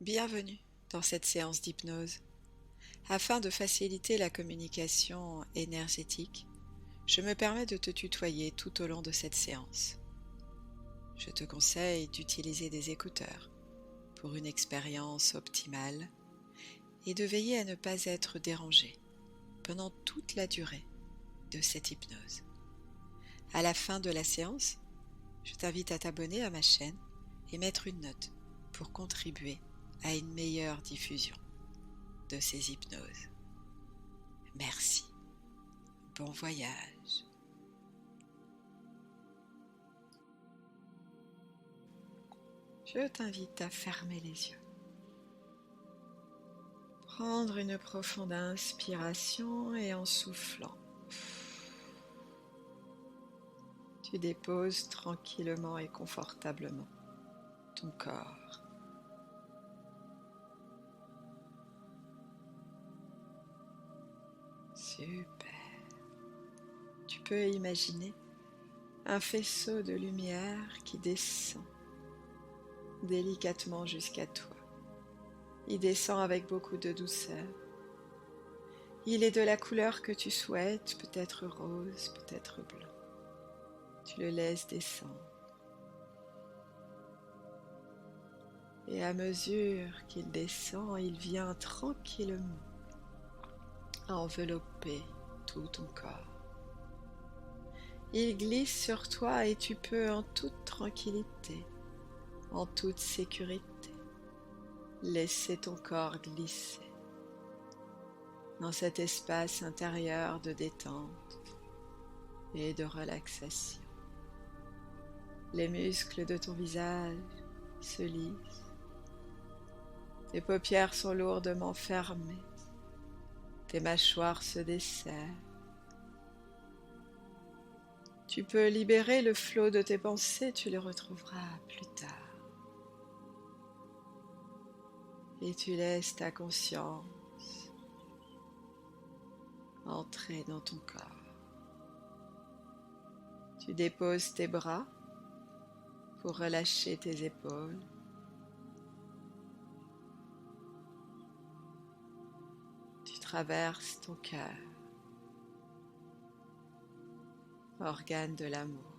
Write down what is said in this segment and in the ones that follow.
Bienvenue dans cette séance d'hypnose. Afin de faciliter la communication énergétique, je me permets de te tutoyer tout au long de cette séance. Je te conseille d'utiliser des écouteurs pour une expérience optimale et de veiller à ne pas être dérangé pendant toute la durée de cette hypnose. À la fin de la séance, je t'invite à t'abonner à ma chaîne et mettre une note pour contribuer à une meilleure diffusion de ces hypnoses. Merci. Bon voyage. Je t'invite à fermer les yeux. Prendre une profonde inspiration et en soufflant, tu déposes tranquillement et confortablement ton corps. Super. Tu peux imaginer un faisceau de lumière qui descend délicatement jusqu'à toi. Il descend avec beaucoup de douceur. Il est de la couleur que tu souhaites, peut-être rose, peut-être blanc. Tu le laisses descendre. Et à mesure qu'il descend, il vient tranquillement envelopper tout ton corps. Il glisse sur toi et tu peux en toute tranquillité, en toute sécurité, laisser ton corps glisser dans cet espace intérieur de détente et de relaxation. Les muscles de ton visage se lissent, tes paupières sont lourdement fermées, tes mâchoires se desserrent. Tu peux libérer le flot de tes pensées, tu les retrouveras plus tard. Et tu laisses ta conscience entrer dans ton corps. Tu déposes tes bras pour relâcher tes épaules. Tu traverses ton cœur, organe de l'amour.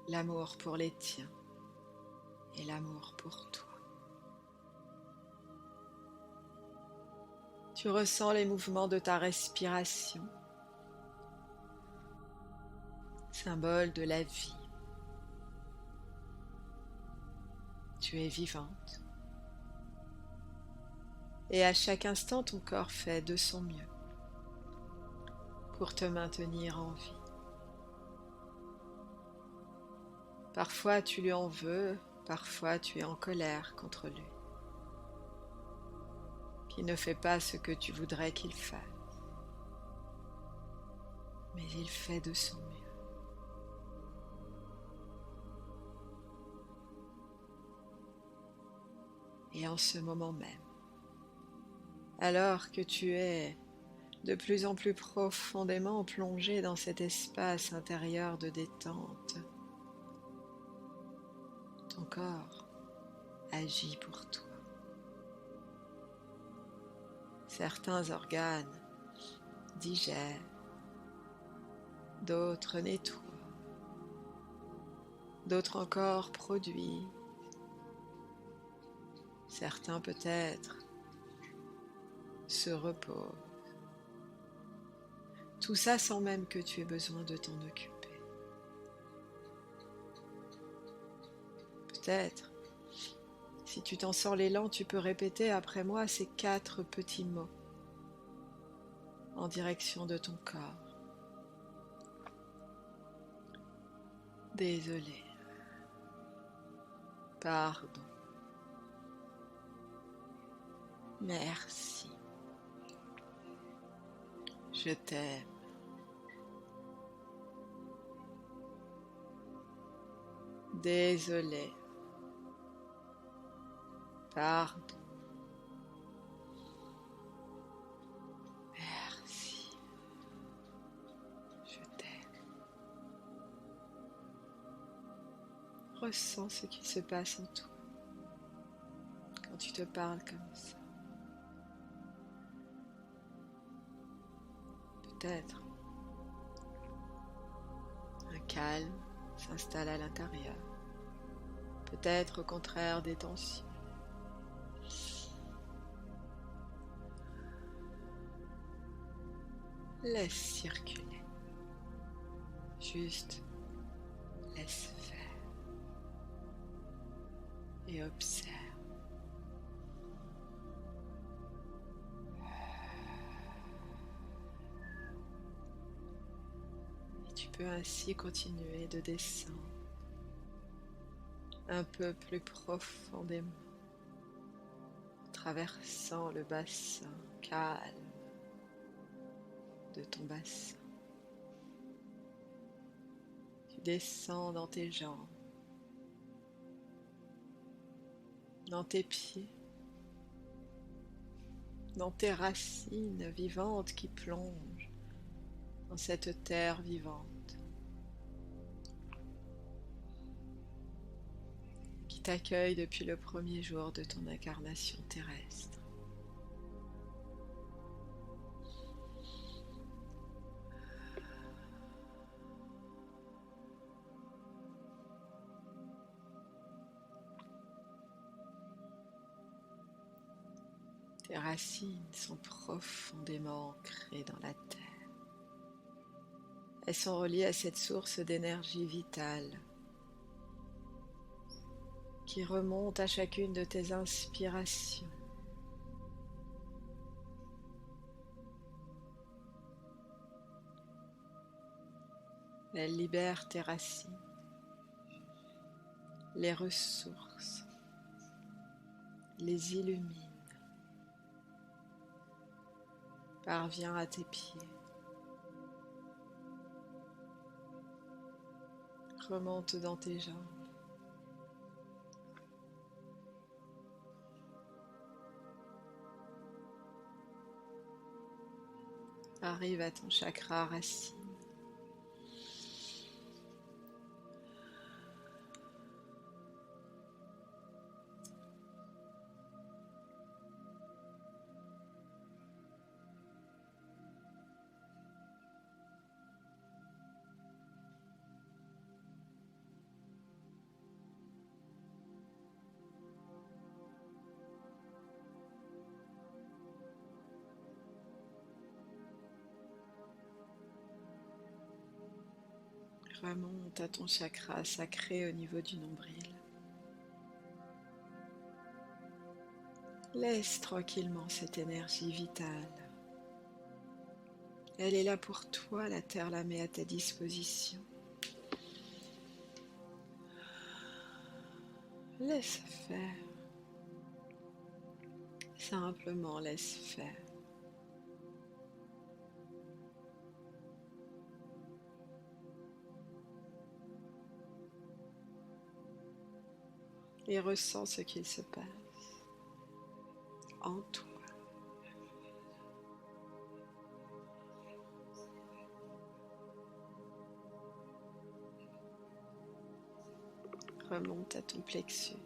L'amour pour les tiens et l'amour pour toi. Tu ressens les mouvements de ta respiration, symbole de la vie. Tu es vivante. Et à chaque instant, ton corps fait de son mieux pour te maintenir en vie. Parfois tu lui en veux, parfois tu es en colère contre lui, qui ne fait pas ce que tu voudrais qu'il fasse. Mais il fait de son mieux. Et en ce moment même, alors que tu es de plus en plus profondément plongé dans cet espace intérieur de détente, ton corps agit pour toi. Certains organes digèrent, d'autres nettoient, d'autres encore produisent, certains peut-être se reposent. Tout ça sans même que tu aies besoin de t'en occuper. Peut-être, si tu t'en sens l'élan, tu peux répéter après moi ces 4 petits mots en direction de ton corps. Désolé. Pardon. Merci. Je t'aime. Désolé. Pardon. Merci. Je t'aime. Ressens ce qui se passe en toi. quand tu te parles comme ça. Peut-être un calme s'installe à l'intérieur. Peut-être au contraire des tensions. Laisse circuler. Juste laisse faire. Et observe. Et tu peux ainsi continuer de descendre un peu plus profondément, traversant le bassin calme de ton bassin. Tu descends dans tes jambes, dans tes pieds, dans tes racines vivantes qui plongent dans cette terre vivante, qui t'accueille depuis le premier jour de ton incarnation terrestre. Tes racines sont profondément ancrées dans la terre. Elles sont reliées à cette source d'énergie vitale qui remonte à chacune de tes inspirations. Elle libère tes racines, les ressources, les illumine, parvient à tes pieds, remonte dans tes jambes, arrive à ton chakra racine. Remonte à ton chakra sacré au niveau du nombril. Laisse tranquillement cette énergie vitale. Elle est là pour toi, la terre la met à ta disposition. Laisse faire. Simplement laisse faire. Et ressens ce qu'il se passe en toi. Remonte à ton plexus.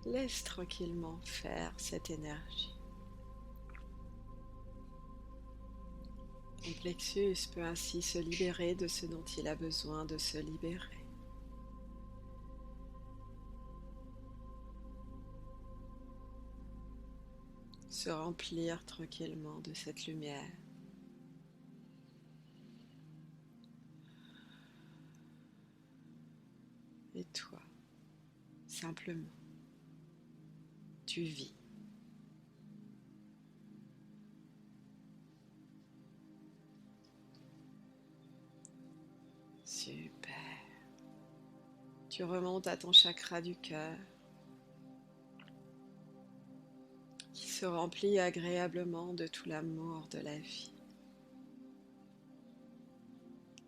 Laisse tranquillement faire cette énergie. Ton plexus peut ainsi se libérer de ce dont il a besoin de se libérer. Se remplir tranquillement de cette lumière. Et toi, simplement, tu vis. Super. Tu remontes à ton chakra du cœur qui se remplit agréablement de tout l'amour de la vie.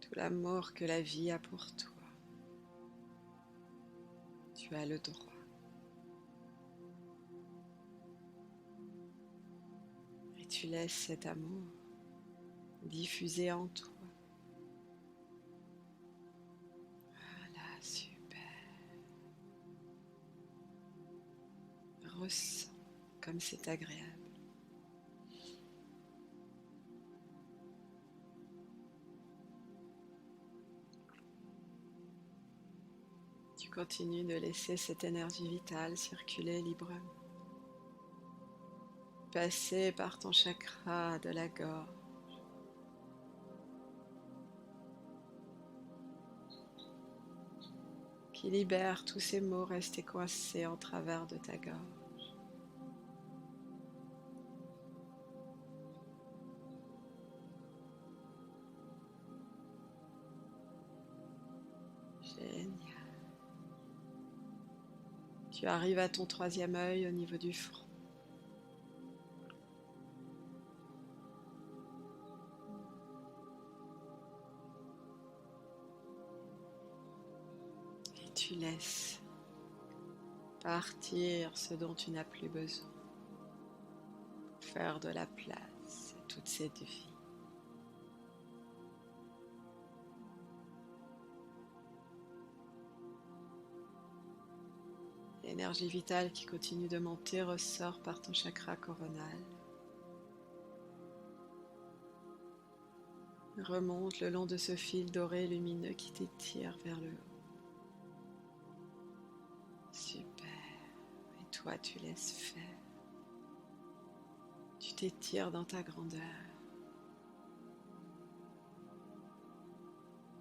Tout l'amour que la vie a pour toi. Tu as le droit. Et tu laisses cet amour diffuser en toi. Voilà, super. Ressens comme c'est agréable. Tu continues de laisser cette énergie vitale circuler librement. Passer par ton chakra de la gorge. Qui libère tous ces mots restés coincés en travers de ta gorge. Génial. Tu arrives à ton troisième œil au niveau du front. Et tu laisses partir ce dont tu n'as plus besoin. Faire de la place à toute cette vie. L'énergie vitale qui continue de monter ressort par ton chakra coronal. Remonte le long de ce fil doré lumineux qui t'étire vers le haut. Super. Et toi, tu laisses faire. Tu t'étires dans ta grandeur.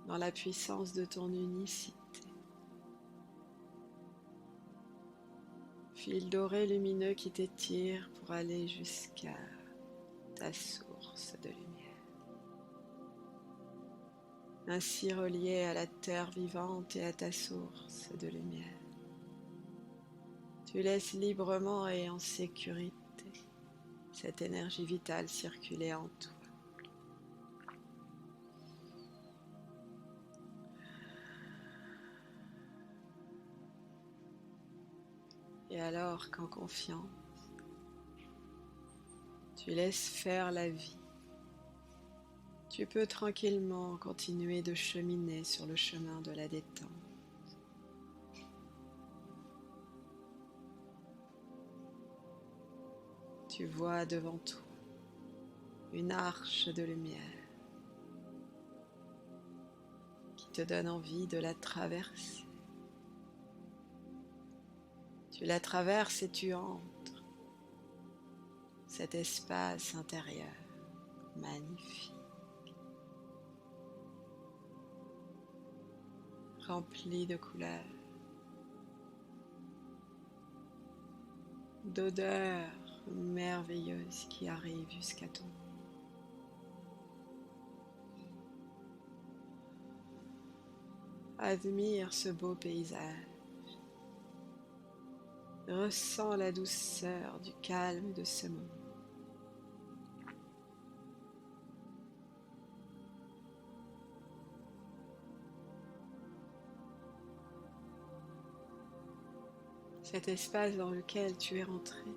Dans la puissance de ton unicité. Fil doré lumineux qui t'étire pour aller jusqu'à ta source de lumière. Ainsi relié à la terre vivante et à ta source de lumière. Tu laisses librement et en sécurité cette énergie vitale circuler en toi. Et alors qu'en confiance, tu laisses faire la vie, tu peux tranquillement continuer de cheminer sur le chemin de la détente. Tu vois devant toi une arche de lumière qui te donne envie de la traverser. Tu la traverses et tu entres cet espace intérieur magnifique, rempli de couleurs, d'odeurs merveilleuses qui arrivent jusqu'à toi. Admire ce beau paysage. Ressens la douceur du calme de ce moment. Cet espace dans lequel tu es rentré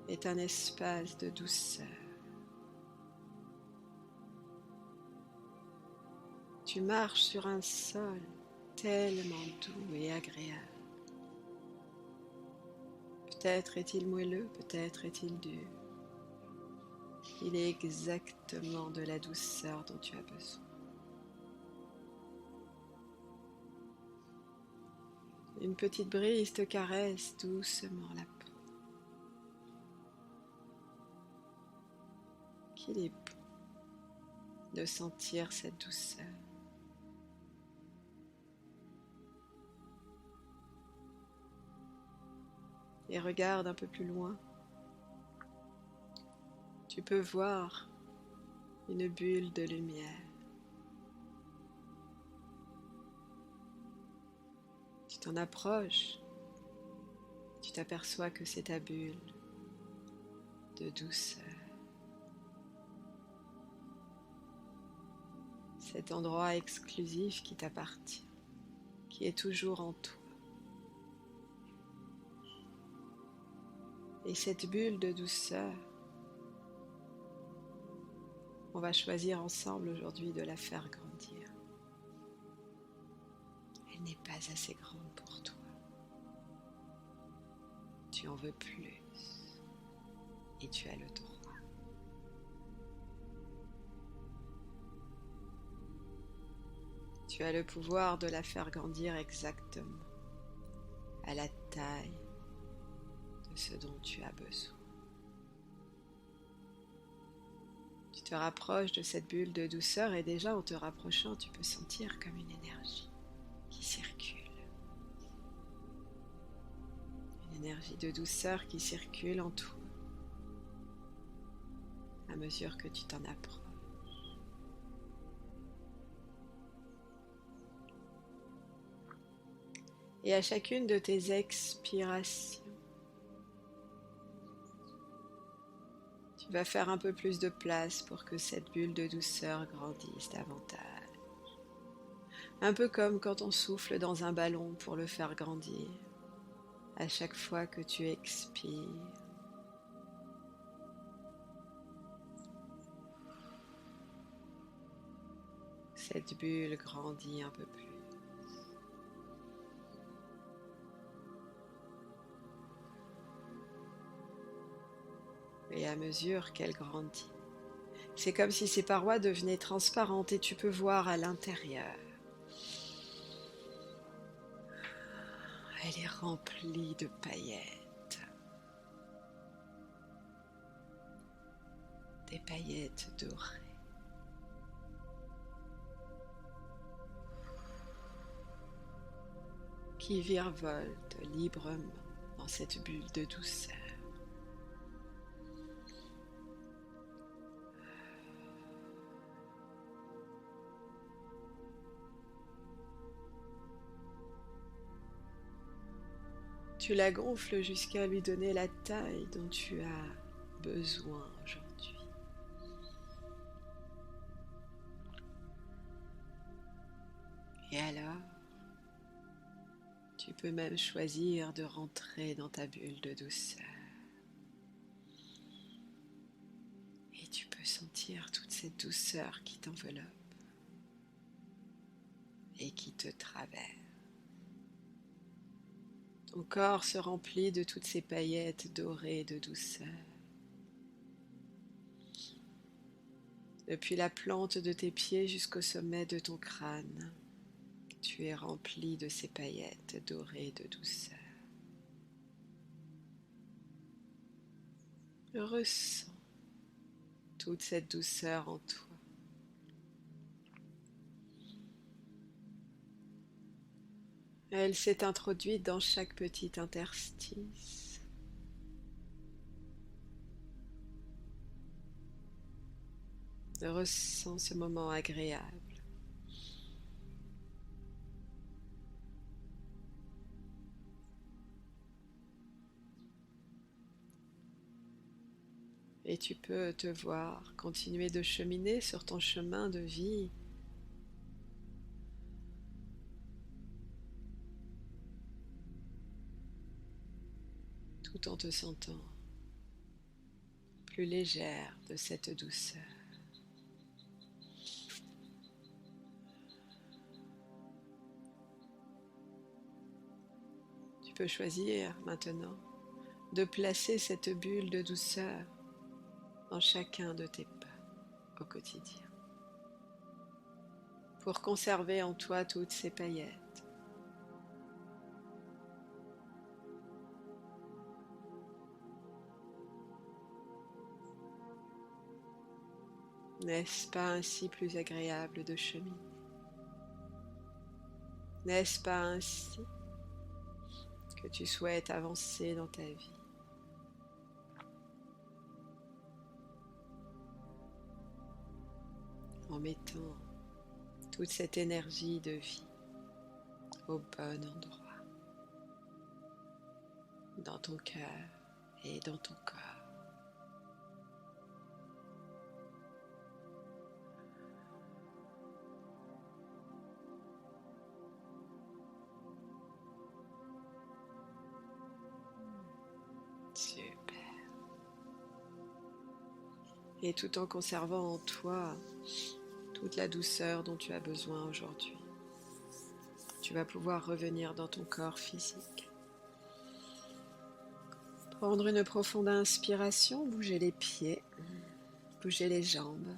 est un espace de douceur. Tu marches sur un sol tellement doux et agréable. Peut-être est-il moelleux, peut-être est-il dur. Il est exactement de la douceur dont tu as besoin. Une petite brise te caresse doucement la peau. Qu'il est beau de sentir cette douceur. Et regarde un peu plus loin. Tu peux voir une bulle de lumière. t'en approches, tu t'aperçois que c'est ta bulle de douceur. Cet endroit exclusif qui t'appartient, qui est toujours en toi. Et cette bulle de douceur, on va choisir ensemble aujourd'hui de la faire grandir. Elle n'est pas assez grande pour toi. Tu en veux plus et tu as le droit. Tu as le pouvoir de la faire grandir exactement à la taille de ce dont tu as besoin. Tu te rapproches de cette bulle de douceur et déjà en te rapprochant, tu peux sentir comme une énergie qui circule. Une énergie de douceur qui circule en toi à mesure que tu t'en approches. Et à chacune de tes expirations, tu vas faire un peu plus de place pour que cette bulle de douceur grandisse davantage. Un peu comme quand on souffle dans un ballon pour le faire grandir. À chaque fois que tu expires, cette bulle grandit un peu plus. Et à mesure qu'elle grandit, c'est comme si ces parois devenaient transparentes et tu peux voir à l'intérieur. Elle est remplie de paillettes. Des paillettes dorées. Qui virevoltent librement dans cette bulle de douceur. Tu la gonfles jusqu'à lui donner la taille dont tu as besoin aujourd'hui. Et alors, tu peux même choisir de rentrer dans ta bulle de douceur. Et tu peux sentir toute cette douceur qui t'enveloppe et qui te traverse. Ton corps se remplit de toutes ces paillettes dorées de douceur. Depuis la plante de tes pieds jusqu'au sommet de ton crâne, tu es rempli de ces paillettes dorées de douceur. Ressens toute cette douceur en toi. Elle s'est introduite dans chaque petit interstice. Ressens ce moment agréable. Et tu peux te voir continuer de cheminer sur ton chemin de vie tout en te sentant plus légère de cette douceur. Tu peux choisir maintenant de placer cette bulle de douceur dans chacun de tes pas au quotidien pour conserver en toi toutes ces paillettes. N'est-ce pas ainsi plus agréable de cheminer? N'est-ce pas ainsi que tu souhaites avancer dans ta vie? En mettant toute cette énergie de vie au bon endroit. dans ton cœur et dans ton corps. Super. Et tout en conservant en toi toute la douceur dont tu as besoin aujourd'hui, tu vas pouvoir revenir dans ton corps physique. Prendre une profonde inspiration, bouger les pieds, bouger les jambes.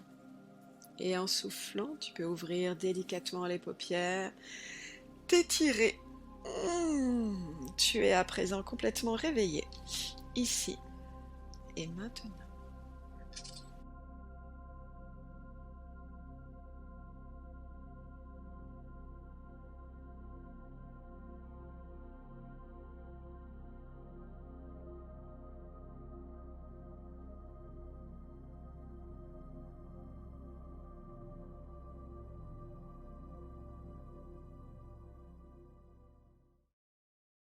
Et en soufflant, tu peux ouvrir délicatement les paupières, t'étirer. Tu es à présent complètement réveillé, ici et maintenant.